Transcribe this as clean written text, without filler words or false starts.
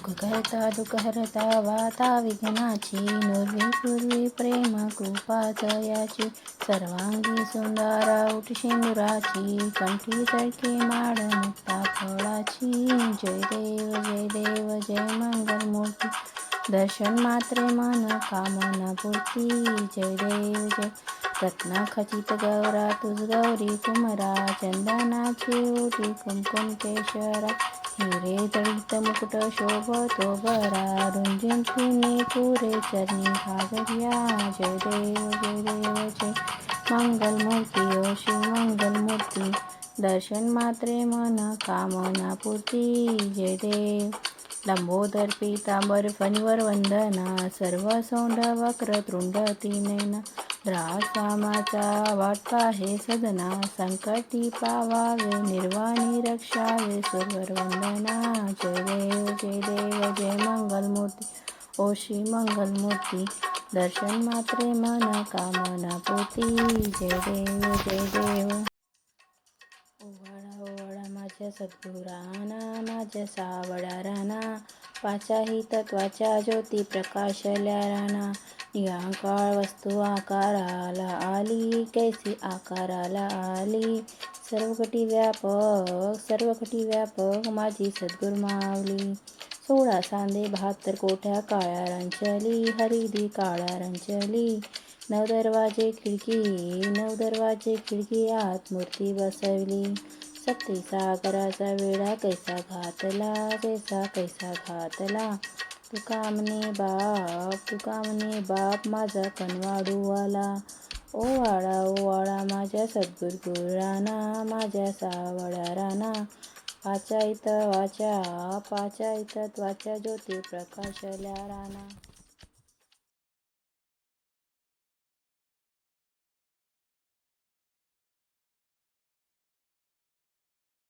सुख करता दुःख हरता वाता विघ्नाची नुर्वी पूर्वी प्रेम कृपा जयाची सर्वांगी सुंदरा उठ शेंदुराची कंठी चळके माळ मुक्ता फळाची जय देव जय मंगल मूर्ती दर्शन मात्रे मन कामना पूर्ती जय देव जय रत्न खचित गौरा तुझ गौरी कुमरा चंदनाची ओटी कुमकुम केशरा हिरे जडित मुकुट शोभतो बरा रुंजिंतीने पुरे चरणी घागर्या जय देव जय मंगलमूर्ती ओ श्री मंगलमूर्ती दर्शन मात्रे मन कामना पूर्ती जय देव लंबोदर पीतांबर फणीवर वंदना सर्व सौंड वक्र तृंड तीनयना रासामाचा वाटपा हे सदना संकटी पावावे निर्वाणी रक्षावे सुरवर वंदना जय देव जय मंगलमूर्ती ओ श्री मंगलमूर्ती दर्शन मात्रे मन कामना पूर्ती जय देव ओवाळा माझ्या सद्गुराना माझ्या सावळा राणा पाचाही तत्वाच्या ज्योती प्रकाशल्या राणा निराकार वस्तू आकाराला आली कैसी आकाराला आली सर्वकटी व्यापक माझी सद्गुर माऊली 16 सांधे 72 कोठ्या काळ्या रांचली हरिदी काळ्या रांचली 9 दरवाजे खिडकी आत मूर्ती बसवली सप्ती सागराचा वेढा कैसा घातला तुका म्हणे बाप माझा कनवाडू आला ओवाळा माझ्या सद्गुराना माझ्या सावळ्या राणा पाचा इथं वाचा ज्योती प्रकाशल्या राणा